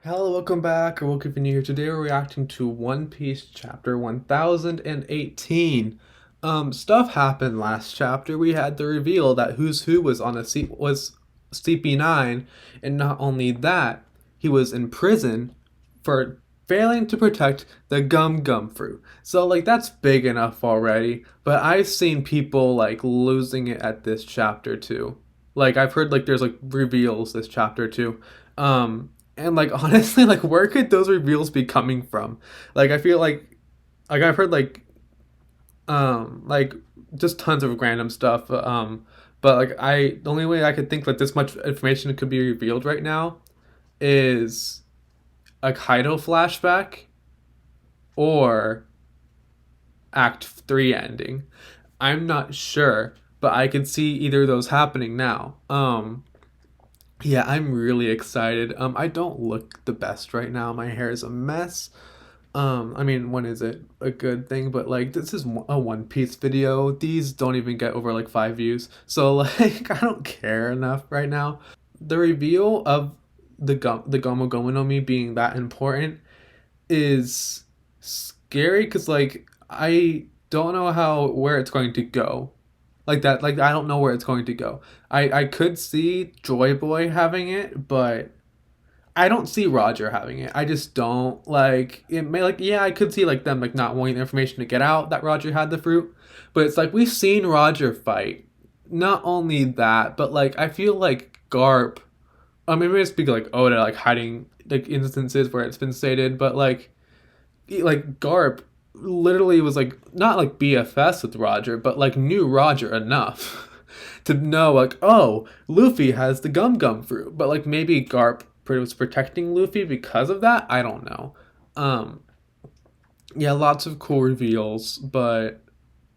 Hello, welcome back, or welcome if you're new here. Today we're reacting to One Piece chapter 1018. Stuff happened last chapter. We had the reveal that Who's Who was was CP9, and not only that, he was in prison for failing to protect the Gum Gum fruit. So like that's big enough already, but I've seen people like losing it at this chapter too. Like I've heard like there's like reveals this chapter too. And like honestly, like where could those reveals be coming from? Like I feel like I've heard like just tons of random stuff. But like the only way I could think like this much information could be revealed right now is a Kaido flashback or Act 3 ending. I'm not sure, but I could see either of those happening now. Yeah, I'm really excited. I don't look the best right now. My hair is a mess. I mean, when is it a good thing? But like, this is a One Piece video. These don't even get over like 5 views. So like, I don't care enough right now. The reveal of the Gomu Gomu no Mi being that important is scary because like I don't know how where it's going to go. Like that, like I don't know where it's going to go. I could see Joy Boy having it, but I don't see Roger having it. I just don't like it. May like yeah, I could see like them like not wanting the information to get out that Roger had the fruit, but it's like we've seen Roger fight. Not only that, but like I feel like Garp. I mean, maybe I speak like Oda like hiding like instances where it's been stated, but like Garp literally was like not like BFS with Roger, but like knew Roger enough to know like oh Luffy has the Gum Gum fruit, but like maybe Garp was protecting Luffy because of that. I don't know. Um, yeah, lots of cool reveals, but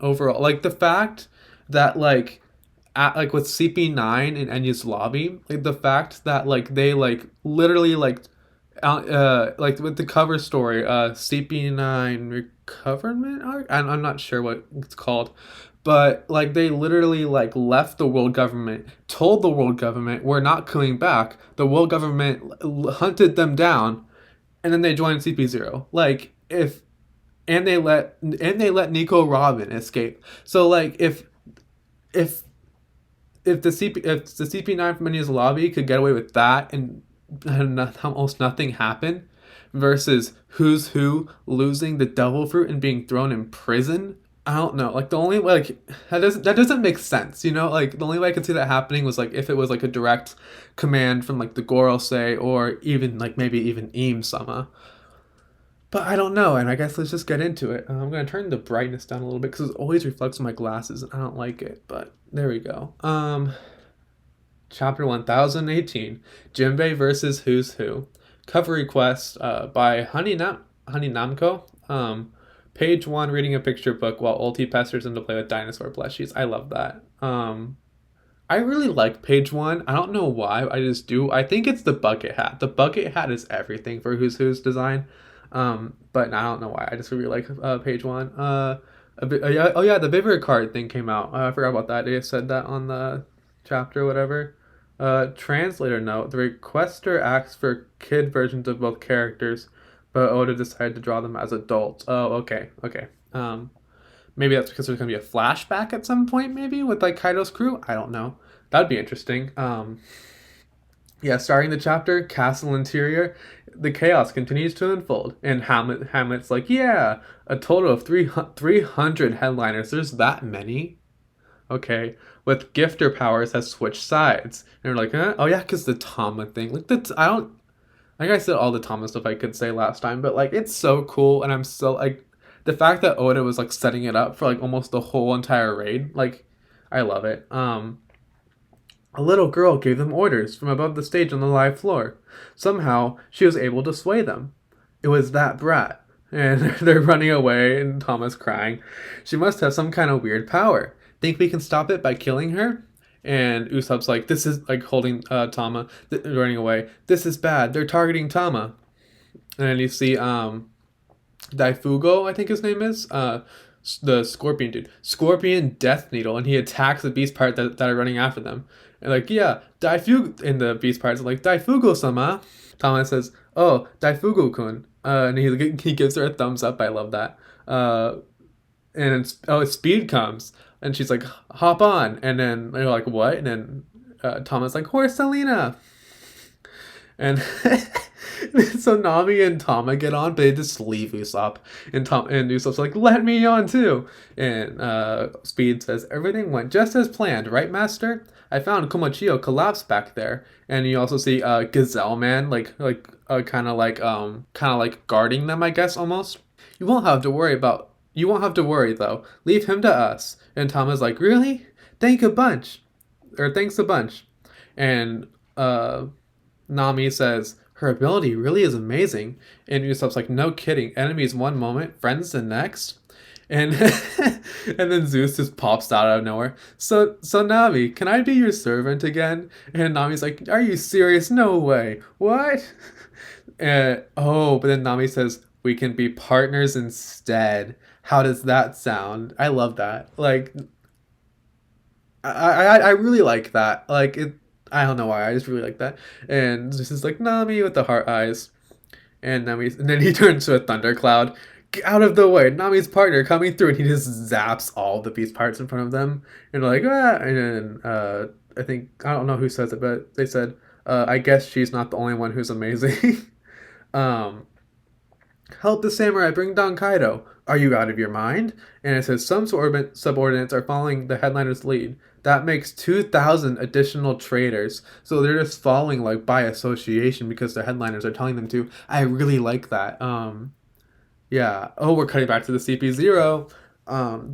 overall, like the fact that like with CP9 in Enya's lobby, like the fact that like they like literally like with the cover story, CP9 recoverment arc. I'm not sure what it's called, but like they literally like left the world government, told the world government we're not coming back. The world government hunted them down, and then they joined CP0. Like if and they let Nico Robin escape. So like if if the CP9 from India's lobby could get away with that and almost nothing happened, versus Who's Who losing the devil fruit and being thrown in prison. I don't know. Like the only way, like that doesn't make sense. You know, like the only way I could see that happening was like if it was like a direct command from like the Gorosei or even like maybe even Eam Sama. But I don't know, and I guess let's just get into it. I'm gonna turn the brightness down a little bit because it always reflects on my glasses, and I don't like it. But there we go. Chapter 1018, Jinbei versus Who's Who. Cover request by Honey Namco. Page one, reading a picture book while Ulti pesters him to play with dinosaur plushies. I love that. I really like page one. I don't know why. I just do. I think it's the bucket hat. The bucket hat is everything for Who's Who's design. But I don't know why. I just really like page one. Oh yeah, the Vivid card thing came out. I forgot about that. They said that on the chapter, or whatever. Translator note: the requester asks for kid versions of both characters, but Oda decided to draw them as adults. Oh, okay, okay. Maybe that's because there's gonna be a flashback at some point, maybe with like Kaido's crew. I don't know. That'd be interesting. Yeah, starting the chapter, castle interior, the chaos continues to unfold, and Hamlet's like, yeah, a total of 300 headliners. There's that many. Okay, with gifter powers has switched sides, and we're like, oh yeah, because the Tama thing. Like I don't. Like I said, all the Tama stuff I could say last time, but like it's so cool, and I'm so like the fact that Oda was like setting it up for like almost the whole entire raid. Like, I love it. A little girl gave them orders from above the stage on the live floor. Somehow, she was able to sway them. It was that brat. And they're running away, and Tama's crying. She must have some kind of weird power. Think we can stop it by killing her? And Usopp's like, this is like holding Tama, running away. This is bad. They're targeting Tama. And then you see Daifugo, I think his name is, the scorpion dude, scorpion death needle, and he attacks the beast pirate that are running after them. And like, yeah, Daifugo in the beast pirates are like, Daifugo sama. Thomas says, "Oh, Daifugu-kun," and he gives her a thumbs up. I love that. And Speed comes, and she's like, "Hop on," and then they're like, "What?" And then Thomas like, "Horse Selena," and so Nami and Tama get on, but they just leave Usopp, and Usopp's like, "Let me on too," and Speed says, "Everything went just as planned, right, Master? I found Komochio collapsed back there," and you also see Gazelle Man kind of like guarding them, I guess almost. You won't have to worry though. Leave him to us. And Tama's like, really? Thank a bunch, or thanks a bunch, and uh Nami says, her ability really is amazing. And Usopp's like, no kidding. Enemies one moment, friends the next. And and then Zeus just pops out of nowhere. So Nami, can I be your servant again? And Nami's like, are you serious? No way. What? But then Nami says, we can be partners instead. How does that sound? I love that. Like I really like that. Like it. I don't know why. I just really like that. And this is like Nami with the heart eyes, and then he turns to a thundercloud. Get out of the way! Nami's partner coming through, and he just zaps all the beast parts in front of them, and they're like ah. And then I think I don't know who says it, but they said, I guess she's not the only one who's amazing. um, Help the samurai bring down Kaido. Are you out of your mind? And it says some subordinates are following the headliner's lead. That makes 2,000 additional traders. So they're just following like by association because the headliners are telling them to. I really like that. Yeah. Oh, we're cutting back to the CP0.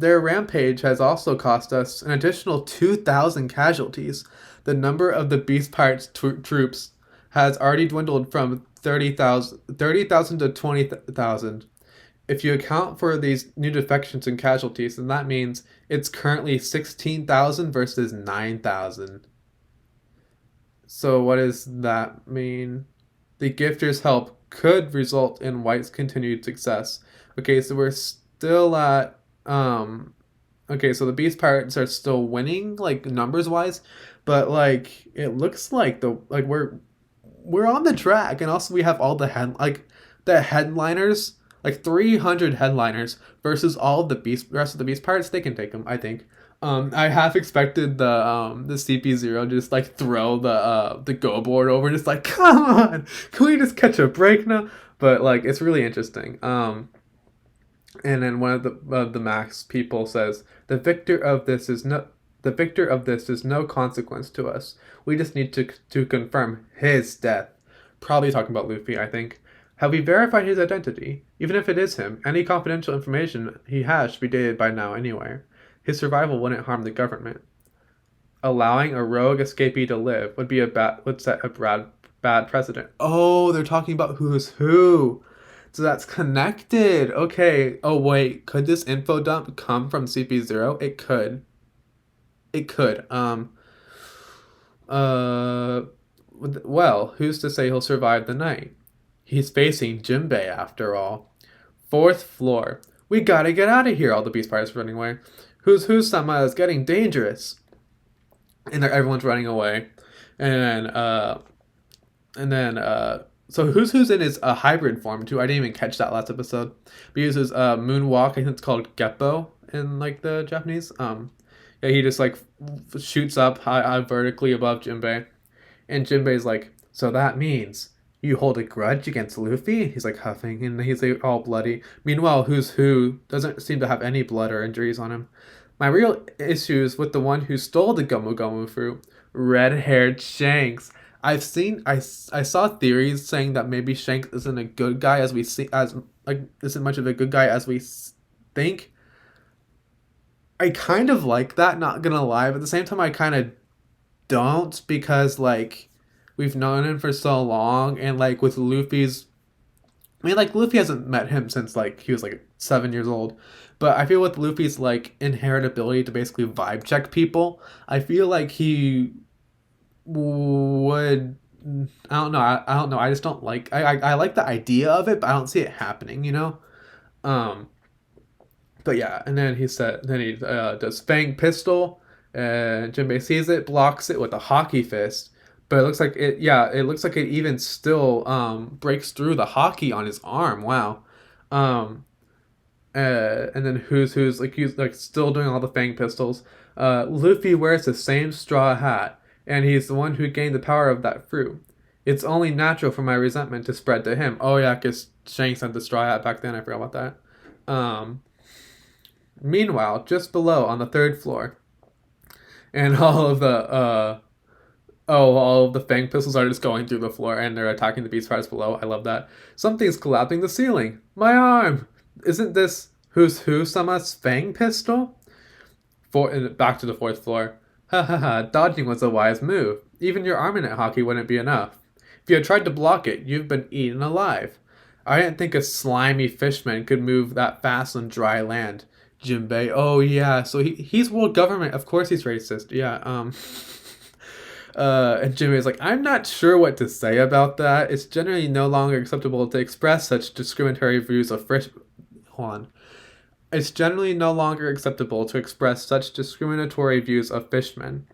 Their rampage has also cost us an additional 2,000 casualties. The number of the Beast Pirates troops has already dwindled from 30,000 to 20,000. If you account for these new defections and casualties, then that means it's currently 16,000 versus 9,000. So what does that mean? The gifter's help could result in White's continued success. Okay, so we're still at okay, so the Beast Pirates are still winning, like numbers wise, but like it looks like we're on the track, and also we have all the headliners, like 300 headliners versus all of rest of the Beast Pirates. They can take them, I think. I half expected the CP0 to just like throw the go board over, just like come on, can we just catch a break now? But like it's really interesting. And then one of the Max people says the victor of this is no consequence to us. We just need to confirm his death. Probably talking about Luffy, I think. Have we verified his identity? Even if it is him, any confidential information he has should be dated by now anyway. His survival wouldn't harm the government. Allowing a rogue escapee to live would set a bad precedent. Oh, they're talking about who's who. So that's connected. Okay. Oh wait, could this info dump come from CP0? It could. It could. Uh. Well, who's to say he'll survive the night? He's facing Jinbei after all. Fourth floor. We gotta get out of here. All the Beast Pirates running away. Who's Sama is getting dangerous. And everyone's running away. And so who's in his hybrid form too. I didn't even catch that last episode. But he uses moonwalk. I think it's called Geppo in like the Japanese. Yeah, he just like shoots up high vertically above Jinbei, and Jinbei's like, so that means you hold a grudge against Luffy? He's like huffing, and he's like all bloody. Meanwhile, who's who doesn't seem to have any blood or injuries on him. My real issues with the one who stole the Gomu Gomu fruit, red-haired Shanks. I saw theories saying that maybe Shanks isn't a good guy as we see as like isn't much of a good guy as we think. I kind of like that, not gonna lie, but at the same time I kind of don't because like we've known him for so long, and like with Luffy's I mean like Luffy hasn't met him since like he was like 7 years old. But I feel with Luffy's like inherent ability to basically vibe check people, I feel like he would I don't know. I just don't like I like the idea of it, but I don't see it happening, you know? Um but yeah, and then he does Fang Pistol, and Jinbei sees it, blocks it with a hockey fist, but it looks like it. Yeah, it looks like it even still breaks through the hockey on his arm. Wow. Um, and then who's like he's like still doing all the fang pistols. Luffy wears the same straw hat, and he's the one who gained the power of that fruit. It's only natural for my resentment to spread to him. Oh yeah, because Shanks had the straw hat back then. I forgot about that. Meanwhile, just below on the third floor, and all of the fang pistols are just going through the floor and they're attacking the beast fighters below. I love that. Something's collapsing the ceiling. My arm! Isn't this Who's Who Sama's fang pistol? Back to the fourth floor. Ha ha ha, dodging was a wise move. Even your armament hockey wouldn't be enough. If you had tried to block it, you've been eaten alive. I didn't think a slimy fishman could move that fast on dry land. Jinbei. Oh yeah, so he's world government. Of course he's racist. Yeah. And Jimmy is like, I'm not sure what to say about that. It's generally no longer acceptable to express such discriminatory views of fish. Hold on. It's generally no longer acceptable to express such discriminatory views of fishmen.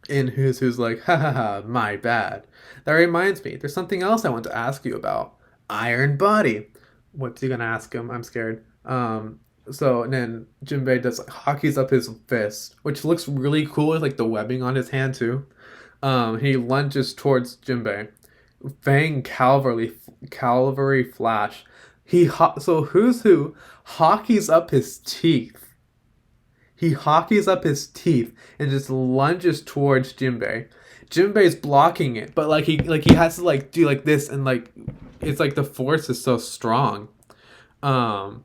And who's like, ha ha ha, my bad. That reminds me, there's something else I want to ask you about. Iron Body. What's he gonna ask him? I'm scared. So and then Jinbei does like hockeys up his fist, which looks really cool with like the webbing on his hand too. He lunges towards Jinbei. Fang cavalry flash. So who's who hockeys up his teeth. He hockeys up his teeth and just lunges towards Jinbei. Jinbei's blocking it, but he has to like do like this and like it's like the force is so strong. Um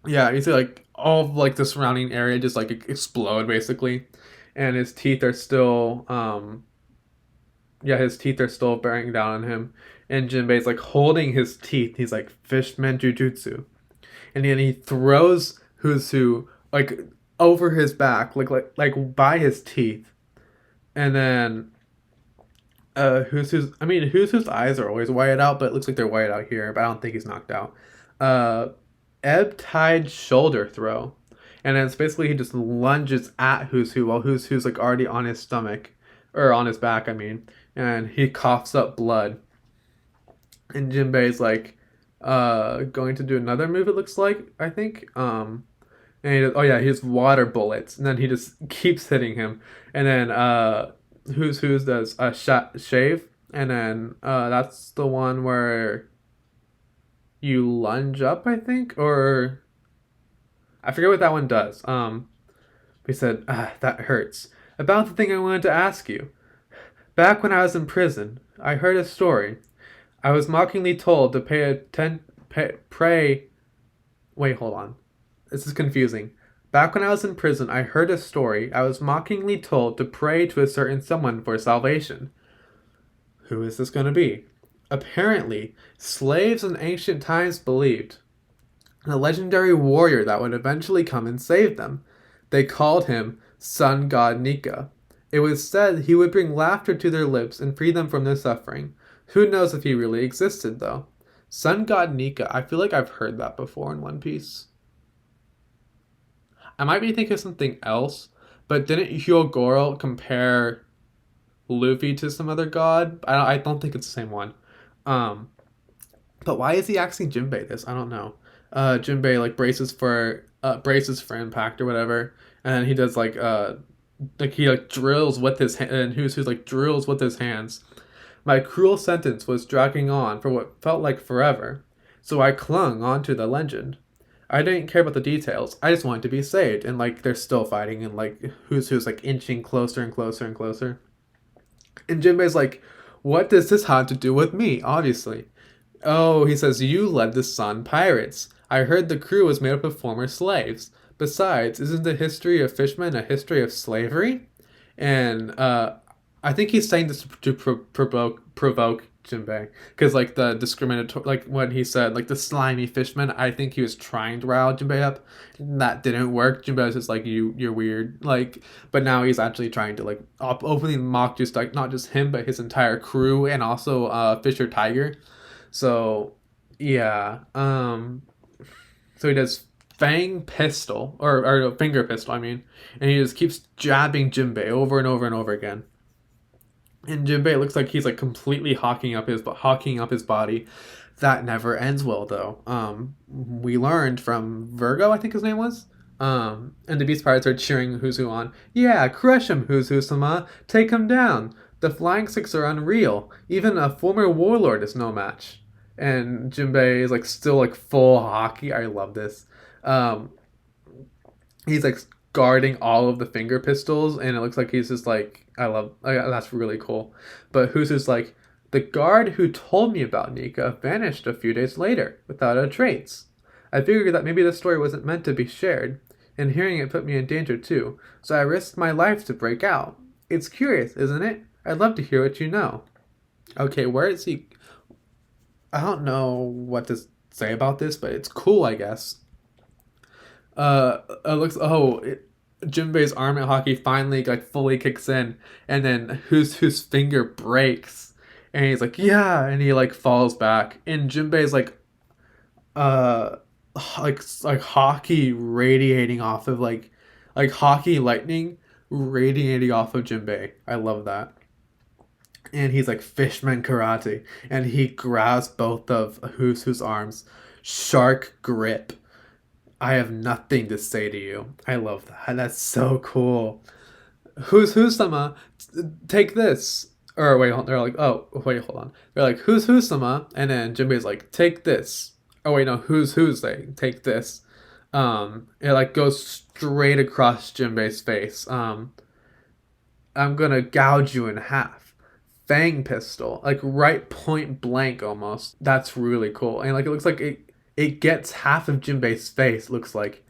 yeah, you see like all of like the surrounding area just like explode basically. And his teeth are still yeah, his teeth are still bearing down on him. And Jinbei's like holding his teeth. He's like fishman jujutsu. And then he throws Who's Who like over his back, like by his teeth. And then Who's Who's eyes are always whited out, but it looks like they're whited out here, but I don't think he's knocked out. Ebb Tide shoulder throw. And then it's basically he just lunges at Who's Who while Who's like already on his stomach. Or on his back, I mean. And he coughs up blood. And Jinbei's like going to do another move, it looks like, I think. And he does, oh yeah, he has water bullets. And then he just keeps hitting him. And then Who's does a shave. And then that's the one where you lunge up, I think, or I forget what that one does. He said, that hurts. About the thing I wanted to ask you. Back when I was in prison, I heard a story. I was mockingly told to pray. Wait, hold on. This is confusing. Back when I was in prison, I heard a story. I was mockingly told to pray to a certain someone for salvation. Who is this going to be? Apparently, slaves in ancient times believed in a legendary warrior that would eventually come and save them. They called him Sun God Nika. It was said he would bring laughter to their lips and free them from their suffering. Who knows if he really existed, though? Sun God Nika, I feel like I've heard that before in One Piece. I might be thinking of something else, but didn't Hyogoro compare Luffy to some other god? I don't think it's the same one. But why is he asking Jinbei this? I don't know. Jinbei like braces for impact or whatever, and then he does like he like drills with his hand, and who's like drills with his hands. My cruel sentence was dragging on for what felt like forever, so I clung onto the legend. I didn't care about the details. I just wanted to be saved, and like they're still fighting, and like who's like inching closer and closer and closer. And Jinbei's like, "What does this have to do with me?" Obviously. Oh, he says, you led the Sun Pirates. I heard the crew was made up of former slaves. Besides, isn't the history of fishermen a history of slavery? And I think he's saying this to provoke Jinbei. Because, like, the discriminatory, like, what he said, like, the slimy fishman, I think he was trying to rile Jinbei up. That didn't work. Jinbei was just like, you're weird. Like, but now he's actually trying to, like, openly mock just, like, not just him, but his entire crew and also Fisher Tiger. So, yeah. So he does fang pistol, or finger pistol, I mean. And he just keeps jabbing Jinbei over and over and over again. And Jinbei looks like he's like completely hawking up his body. That never ends well though. We learned from Virgo, I think his name was. And the Beast Pirates are cheering Huzu on. Yeah, crush him, Huzu-sama. Take him down. The flying six are unreal. Even a former warlord is no match. And Jinbei is like still like full hockey. I love this. Um, he's like guarding all of the finger pistols, and it looks like he's just like, that's really cool. But who's just like, the guard who told me about Nika vanished a few days later without a trace. I figured that maybe the story wasn't meant to be shared, and hearing it put me in danger too, so I risked my life to break out. It's curious, isn't it? I'd love to hear what you know. Okay, where is he? I don't know what to say about this, but it's cool, I guess. It looks Jinbei's arm at hockey finally like fully kicks in, and then whose finger breaks, and he's like yeah, and he like falls back, and Jinbei's uh like hockey radiating off of like hockey lightning radiating off of Jinbei. I love that. And he's like fishman karate, and he grabs both of whose arms, shark grip. I have nothing to say to you. I love that. That's so cool. Who's sama? Take this. Or wait, they're like, oh wait, hold on. They're like, who's sama? And then Jinbei's like, take this. Oh wait, no, who's they? Take this. It like goes straight across Jinbei's face. I'm gonna gouge you in half. Fang pistol, like right point blank almost. That's really cool. And like it looks like it gets half of Jinbei's face, looks like.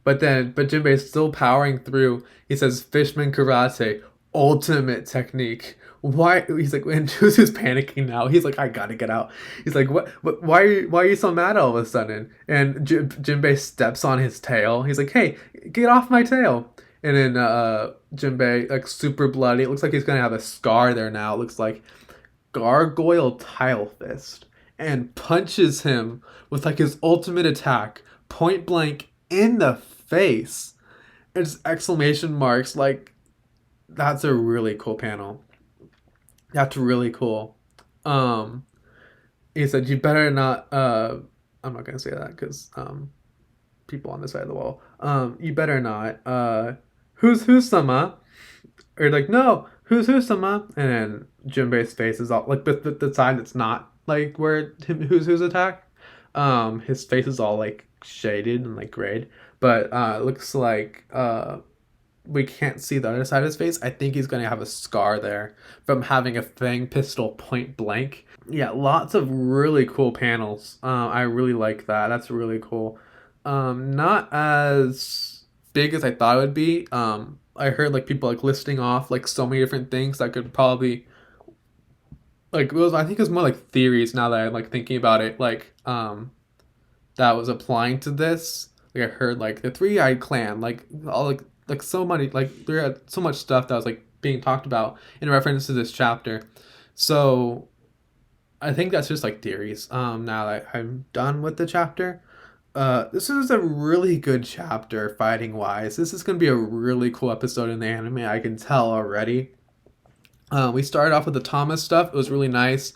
But Jinbei's still powering through. He says Fishman Karate, ultimate technique. Why he's like when Juzu's panicking now, he's like, I gotta get out. He's like, what why are you so mad all of a sudden? And Jinbei steps on his tail. He's like, hey, get off my tail. And then Jinbei, like super bloody. It looks like he's gonna have a scar there now. It looks like gargoyle tile fist, and punches him with like his ultimate attack, point blank in the face. It's exclamation marks. Like that's a really cool panel. That's really cool. Um, he said, "You better not." I'm not gonna say that because people on this side of the wall. You better not. Who's sama? Or like, no, who's sama? And then Jinbei's face is all like the side that's not like where who's attack. His face is all like shaded and like grayed, but it looks like we can't see the other side of his face. I think he's gonna have a scar there from having a fang pistol point blank. Yeah, lots of really cool panels. I really like that. That's really cool. Not as big as I thought it would be. I heard like people like listing off like so many different things that could probably like it was. I think it was more like theories now that I'm like thinking about it. That was applying to this. Like I heard like the Three Eyed Clan, like all like so many like there had so much stuff that was like being talked about in reference to this chapter. So I think that's just like theories. Now that I'm done with the chapter, this is a really good chapter fighting wise. This is gonna be a really cool episode in the anime. I can tell already. We started off with the Thomas stuff. It was really nice.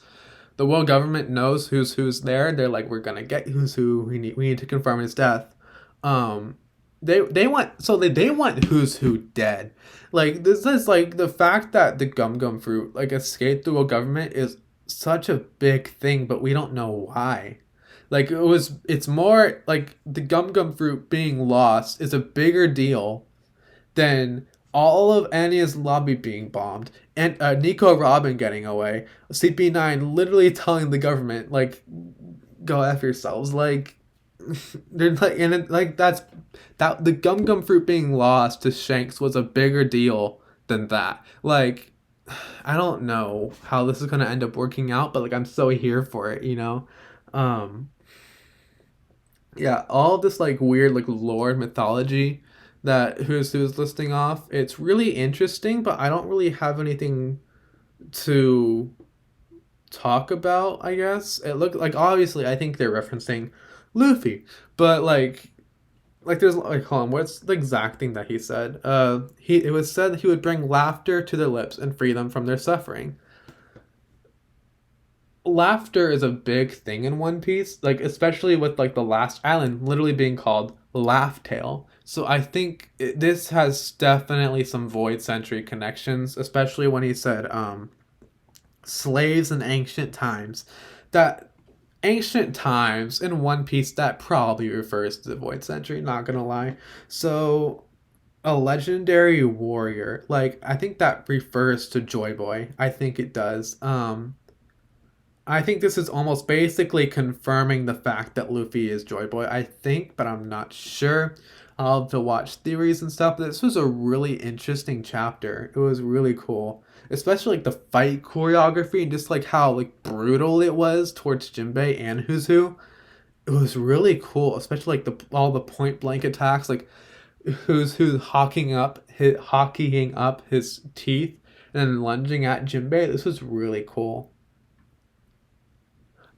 The world government knows who's there. They're like, we're gonna get who's who. We need to confirm his death. Um, they want who's who dead. Like this is like the fact that the gum fruit like escaped the world government is such a big thing, but we don't know why. Like it's more like the gum fruit being lost is a bigger deal than all of Anya's lobby being bombed, and Nico Robin getting away, CP9 literally telling the government like, "Go f yourselves." Like, they're like, and like that the gum fruit being lost to Shanks was a bigger deal than that. Like, I don't know how this is gonna end up working out, but like I'm so here for it, you know. Um, yeah, all this like weird like lore and mythology that who's listing off. It's really interesting, but I don't really have anything to talk about, I guess. It looked like obviously I think they're referencing Luffy, but like there's like hold on, what's the exact thing that he said? It was said that he would bring laughter to their lips and free them from their suffering. laughter is a big thing in One Piece, like especially with like the last island literally being called Laugh Tale. So I think this has definitely some Void Century connections, especially when he said slaves in ancient times. That ancient times in One Piece, that probably refers to the Void Century, not gonna lie. So a legendary warrior, like I think that refers to Joy Boy. I think it does. I think this is almost basically confirming the fact that Luffy is Joy Boy. I think, but I'm not sure. I'll have to watch theories and stuff. But this was a really interesting chapter. It was really cool, especially like the fight choreography and just like how like brutal it was towards Jinbei and Who's Who. It was really cool, especially like the all the point blank attacks, like Who's hockeying up his teeth and then lunging at Jinbei. This was really cool.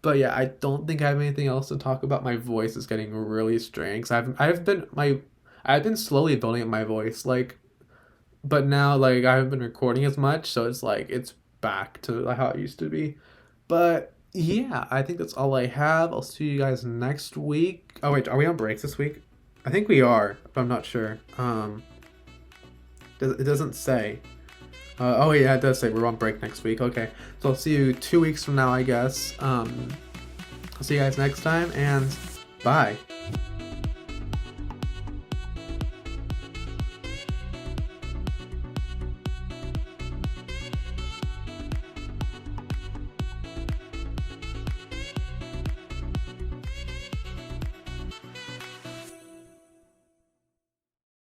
But yeah, I don't think I have anything else to talk about. My voice is getting really strained. 'Cause I've been slowly building up my voice, like, but now like I haven't been recording as much, so it's like it's back to like, how it used to be. But yeah, I think that's all I have. I'll see you guys next week. Oh wait, are we on breaks this week? I think we are, but I'm not sure. It doesn't say. Oh yeah, it does say we're on break next week. Okay, so I'll see you 2 weeks from now, I guess. I'll see you guys next time, and bye.